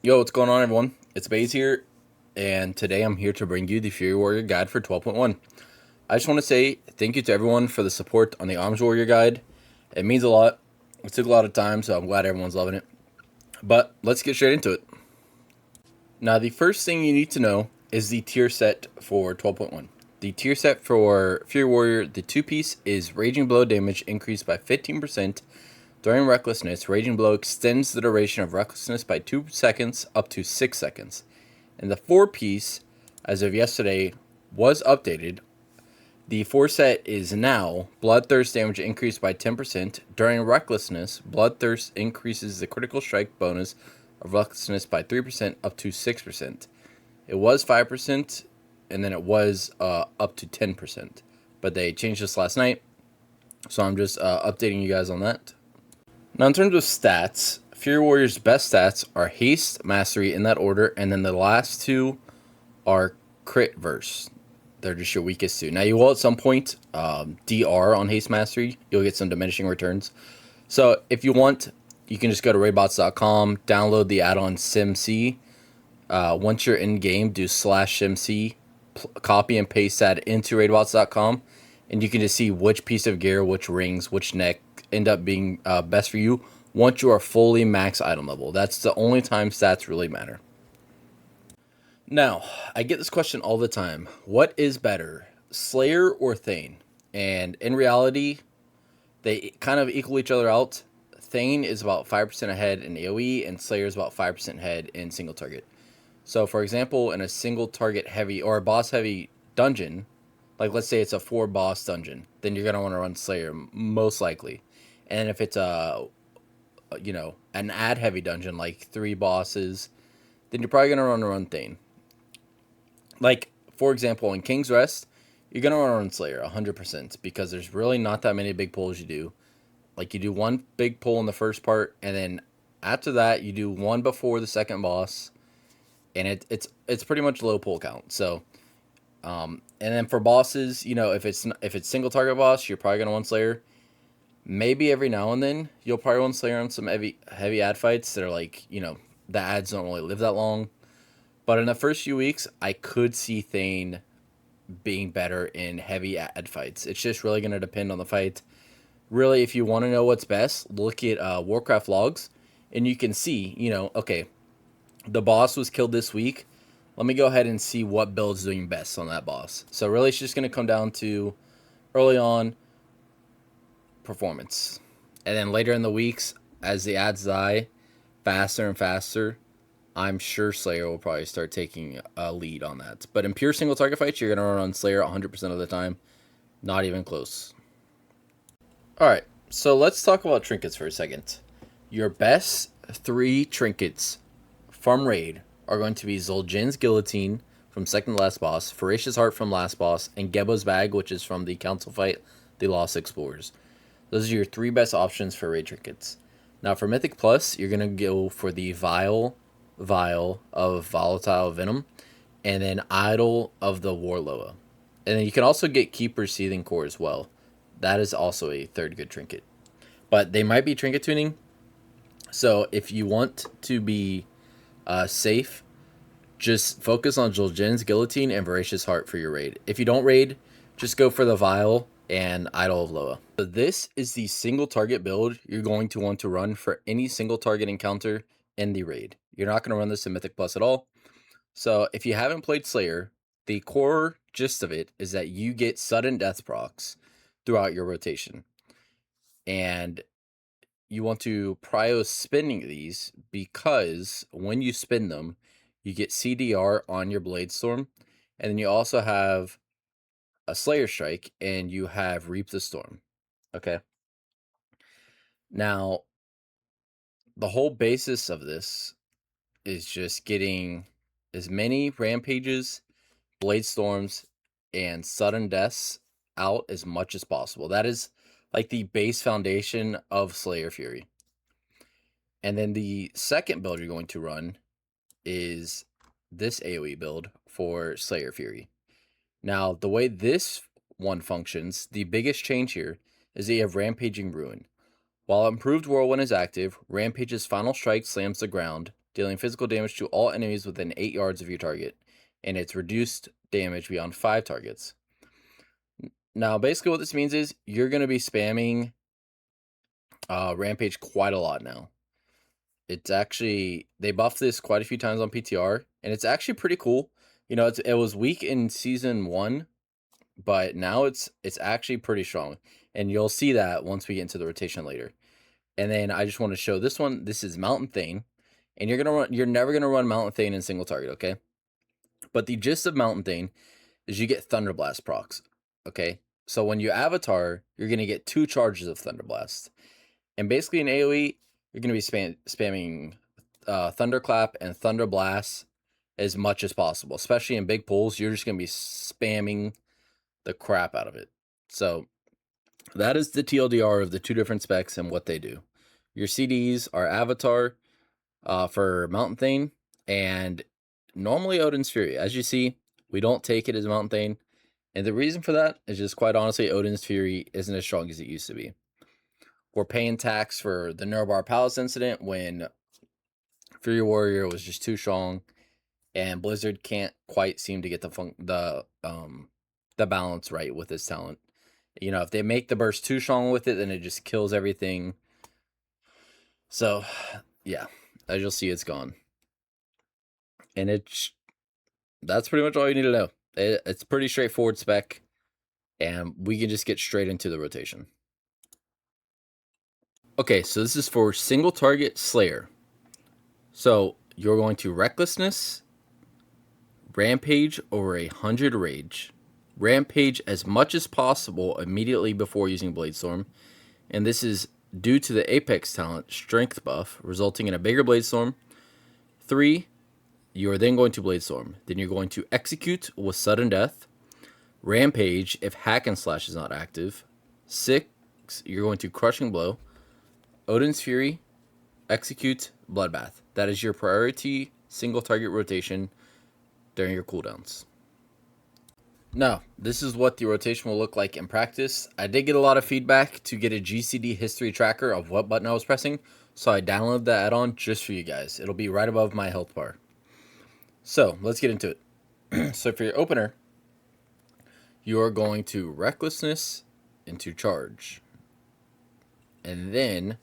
Yo, what's going on, everyone? It's Baze here, and today I'm here to bring you the Fury Warrior Guide for 12.1. I just want to say thank you to everyone for the support on the Arms Warrior Guide. It means a lot. It took a lot of time, so I'm glad everyone's loving it. But let's get straight into it. Now, the first thing you need to know is the tier set for 12.1. The tier set for Fury Warrior, the two-piece, is Raging Blow damage increased by 15%. During Recklessness, Raging Blow extends the duration of Recklessness by 2 seconds up to 6 seconds. And the 4-piece, as of yesterday, was updated. The 4 set is now Bloodthirst damage increased by 10%. During Recklessness, Bloodthirst increases the critical strike bonus of Recklessness by 3% up to 6%. It was 5%, and then it was up to 10%. But they changed this last night, so I'm just updating you guys on that. Now, in terms of stats, Fury Warrior's best stats are Haste, Mastery in that order, and then the last two are Crit Verse. They're just your weakest two. Now, you will at some point DR on Haste Mastery. You'll get some diminishing returns. So, if you want, you can just go to raidbots.com, download the add-on SimC. Once you're in game, do /SimC, copy and paste that into raidbots.com, and you can just see which piece of gear, which rings, which neck end up being best for you once you are fully max item level. That's the only time stats really matter. Now, I get this question all the time. What is better, Slayer or Thane? And in reality, they kind of equal each other out. Thane is about 5% ahead in AoE, and Slayer is about 5% ahead in single target. So, for example, in a single target heavy or a boss heavy dungeon, like let's say it's a 4 boss dungeon, then you're going to want to run Slayer most likely. And if it's an ad heavy dungeon like 3 bosses, then you're probably going to run Thane. Like, for example, in King's Rest, you're going to want to run Slayer 100% because there's really not that many big pulls you do. Like, you do one big pull in the first part, and then after that, you do one before the second boss, and it's pretty much low pull count. So, and then for bosses, if it's single target boss, you're probably going to want Slayer. Maybe every now and then you'll probably want Slayer on some heavy ad fights that are like, the ads don't really live that long. But in the first few weeks, I could see Thane being better in heavy ad fights. It's just really going to depend on the fight. Really, if you want to know what's best, look at Warcraft logs, and you can see, okay, the boss was killed this week. Let me go ahead and see what build's doing best on that boss. So really, it's just going to come down to early on performance. And then later in the weeks, as the ads die faster and faster, I'm sure Slayer will probably start taking a lead on that. But in pure single target fights, you're going to run on Slayer 100% of the time. Not even close. Alright, so let's talk about trinkets for a second. Your best 3 trinkets from Raid are going to be Zul'jin's Guillotine from second to last boss, Voracious Heart from last boss, and Gebo's Bag, which is from the council fight, the Lost Explorers. Those are your 3 best options for Raid trinkets. Now for Mythic Plus, you're going to go for the Vial of Volatile Venom, and then Idol of the Warloa. And then you can also get Keeper's Seething Core as well. That is also a third good trinket. But they might be trinket tuning. So if you want to be safe, just focus on Zul'jin's Guillotine and Voracious Heart for your raid. If you don't raid, just go for the Vial and Idol of Loa. So this is the single target build you're going to want to run for any single target encounter in the raid. You're not going to run this in Mythic Plus at all. So if you haven't played Slayer, the core gist of it is that you get sudden death procs throughout your rotation. And you want to prio spinning these because when you spin them, you get CDR on your Blade Storm. And then you also have a Slayer Strike and you have Reap the Storm. Okay. Now, the whole basis of this is just getting as many Rampages, Blade Storms, and Sudden Deaths out as much as possible. That is like the base foundation of Slayer Fury. And then the second build you're going to run is this AoE build for Slayer Fury. Now, the way this one functions, the biggest change here is that you have Rampaging Ruin. While Improved Whirlwind is active, Rampage's final strike slams the ground dealing physical damage to all enemies within 8 yards of your target, and it's reduced damage beyond 5 targets. Now, basically what this means is you're going to be spamming Rampage quite a lot now. It's actually, they buffed this quite a few times on PTR, and it's actually pretty cool. You know, it was weak in Season 1, but now it's actually pretty strong, and you'll see that once we get into the rotation later. And then I just want to show this one. This is Mountain Thane, and you're never gonna run Mountain Thane in single target, okay? But the gist of Mountain Thane is you get Thunderblast procs, okay? So when you avatar, you're gonna get 2 charges of Thunderblast, and basically in AOE, you're gonna be spamming Thunderclap and Thunderblast as much as possible, especially in big pulls. You're just gonna be spamming the crap out of it. So that is the TLDR of the 2 different specs and what they do. Your CDs are Avatar for Mountain Thane, and normally Odin's Fury. As you see, we don't take it as Mountain Thane, and the reason for that is just quite honestly, Odin's Fury isn't as strong as it used to be. We're paying tax for the Nurbar Palace incident when Fury Warrior was just too strong, and Blizzard can't quite seem to get the balance right with his talent. You know, if they make the burst too strong with it, then it just kills everything. So, yeah, as you'll see, it's gone. And that's pretty much all you need to know. It's pretty straightforward spec, and we can just get straight into the rotation. Okay, so this is for single target Slayer. So you're going to Recklessness, Rampage over 100 Rage, Rampage as much as possible immediately before using Bladestorm, and this is due to the Apex talent Strength buff, resulting in a bigger Bladestorm. 3, you are then going to Bladestorm. Then you're going to Execute with Sudden Death, Rampage if Hack and Slash is not active. 6, you're going to Crushing Blow, Odin's Fury, Execute, Bloodbath. That is your priority single target rotation during your cooldowns. Now, this is what the rotation will look like in practice. I did get a lot of feedback to get a GCD history tracker of what button I was pressing, so I downloaded the add-on just for you guys. It'll be right above my health bar. So, let's get into it. So for your opener, you are going to Recklessness into Charge. And then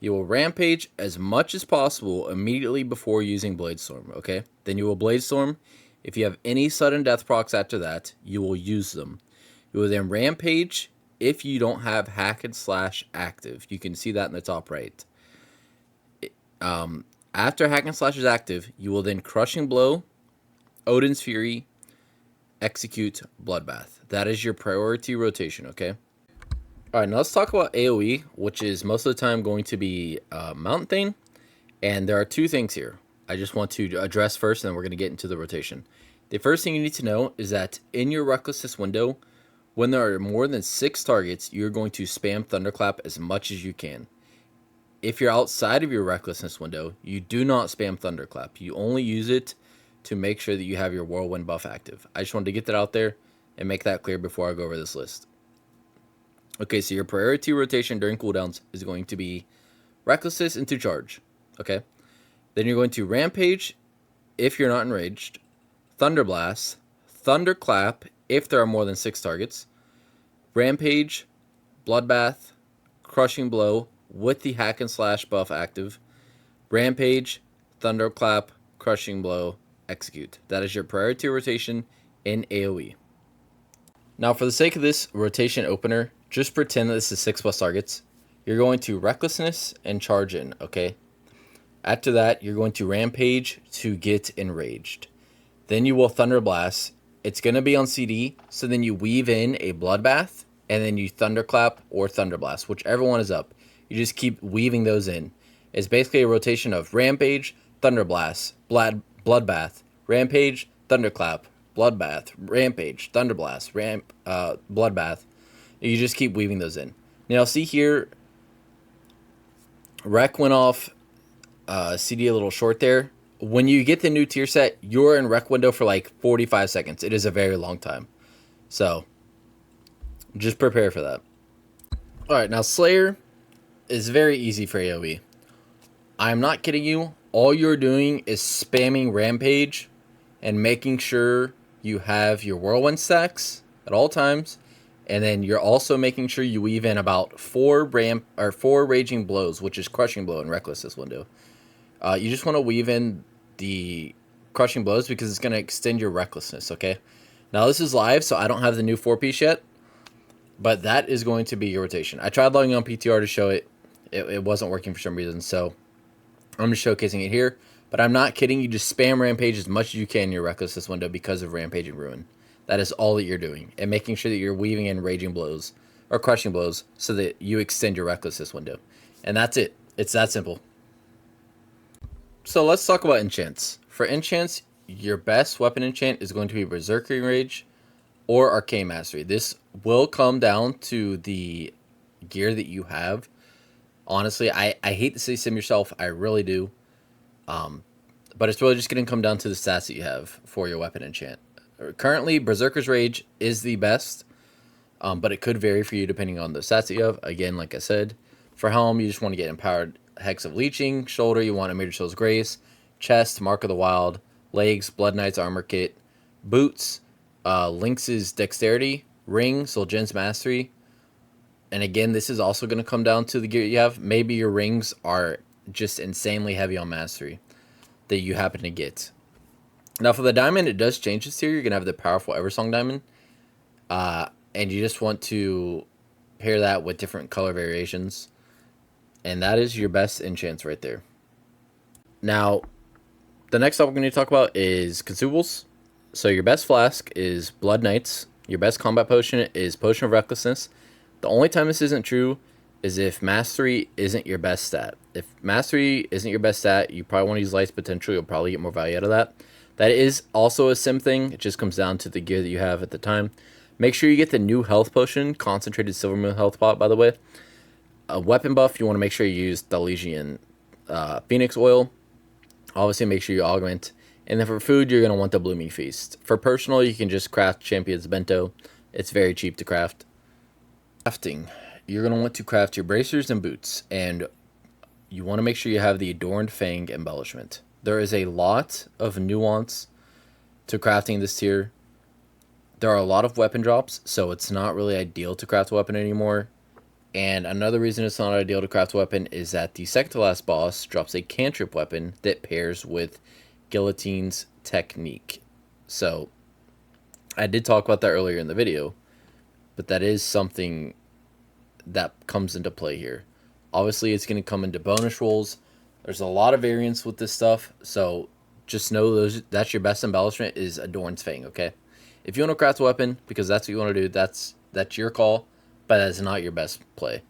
you will Rampage as much as possible immediately before using Bladestorm, okay? Then you will Bladestorm. If you have any sudden death procs after that, you will use them. You will then Rampage if you don't have Hack and Slash active. You can see that in the top right. After Hack and Slash is active, you will then Crushing Blow, Odin's Fury, Execute, Bloodbath. That is your priority rotation, okay? Alright, now let's talk about AoE, which is most of the time going to be Mountain Thane. And there are 2 things here I just want to address first, and then we're going to get into the rotation. The first thing you need to know is that in your Recklessness window, when there are more than 6 targets, you're going to spam Thunderclap as much as you can. If you're outside of your Recklessness window, you do not spam Thunderclap. You only use it to make sure that you have your Whirlwind buff active. I just wanted to get that out there and make that clear before I go over this list. Okay, so your priority rotation during cooldowns is going to be Recklessness into Charge, okay? Then you're going to Rampage if you're not enraged, Thunderblast, Thunderclap if there are more than 6 targets, Rampage, Bloodbath, Crushing Blow with the Hack and Slash buff active, Rampage, Thunderclap, Crushing Blow, Execute. That is your priority rotation in AoE. Now for the sake of this rotation opener, just pretend that this is 6+ targets. You're going to Recklessness and Charge in, okay? After that, you're going to Rampage to get enraged. Then you will Thunderblast. It's going to be on CD, so then you weave in a Bloodbath, and then you Thunderclap or Thunderblast, whichever one is up. You just keep weaving those in. It's basically a rotation of Rampage, Thunderblast, Bloodbath, Rampage, Thunderclap, Bloodbath, Rampage, Thunderblast, Bloodbath. You just keep weaving those in. Now, see here, Rec went off CD a little short there. When you get the new tier set, you're in Rec window for like 45 seconds. It is a very long time. So, just prepare for that. Alright, now Slayer is very easy for AoE. I'm not kidding you. all you're doing is spamming Rampage and making sure you have your Whirlwind stacks at all times. And then you're also making sure you weave in about four Raging Blows, which is Crushing Blow in Reckless this window. You just want to weave in the Crushing Blows because it's going to extend your Recklessness, okay? Now, this is live, so I don't have the new 4-piece yet, but that is going to be your rotation. I tried logging on PTR to show it. It wasn't working for some reason, so I'm just showcasing it here. But I'm not kidding. You just spam Rampage as much as you can in your Recklessness window because of Rampage and Ruin. That is all that you're doing. And making sure that you're weaving in Raging Blows or Crushing Blows so that you extend your Recklessness window. And that's it. It's that simple. So let's talk about enchants. For enchants, your best weapon enchant is going to be Berserker Rage or Arcane Mastery. This will come down to the gear that you have. Honestly, I hate to say sim yourself. I really do. But it's really just going to come down to the stats that you have for your weapon enchant. Currently, Berserker's Rage is the best, but it could vary for you depending on the stats that you have. Again, like I said, for Helm, you just want to get Empowered Hex of Leeching. Shoulder, you want Emitter Soul's Grace. Chest, Mark of the Wild. Legs, Blood Knight's Armor Kit. Boots, Lynx's Dexterity. Ring, Zul'jin's Mastery. And again, this is also going to come down to the gear you have. Maybe your rings are just insanely heavy on Mastery that you happen to get. Now, for the diamond, it does change this tier. You're going to have the powerful Eversong diamond. And you just want to pair that with different color variations. And that is your best enchants right there. Now, the next topic we're going to talk about is Consumables. So your best flask is Blood Knights. Your best combat potion is Potion of Recklessness. The only time this isn't true is if Mastery isn't your best stat. If Mastery isn't your best stat, you probably want to use Light's Potential. You'll probably get more value out of that. That is also a sim thing. It just comes down to the gear that you have at the time. Make sure you get the new health potion, Concentrated Silver Moon Health Pot, by the way. A weapon buff, you want to make sure you use Delegian Phoenix Oil. Obviously, make sure you augment. And then for food, you're going to want the Blooming Feast. For personal, you can just craft Champion's Bento. It's very cheap to craft. Crafting. You're going to want to craft your bracers and boots. And you want to make sure you have the Adorned Fang embellishment. There is a lot of nuance to crafting this tier. There are a lot of weapon drops, so it's not really ideal to craft a weapon anymore. And another reason it's not ideal to craft a weapon is that the second to last boss drops a cantrip weapon that pairs with Guillotine's technique. So, I did talk about that earlier in the video, but that is something that comes into play here. Obviously, it's going to come into bonus rolls. There's a lot of variance with this stuff, so just know that's your best embellishment is Adorn's Fang, okay? If you want to craft a weapon, because that's what you want to do, that's your call, but that's not your best play.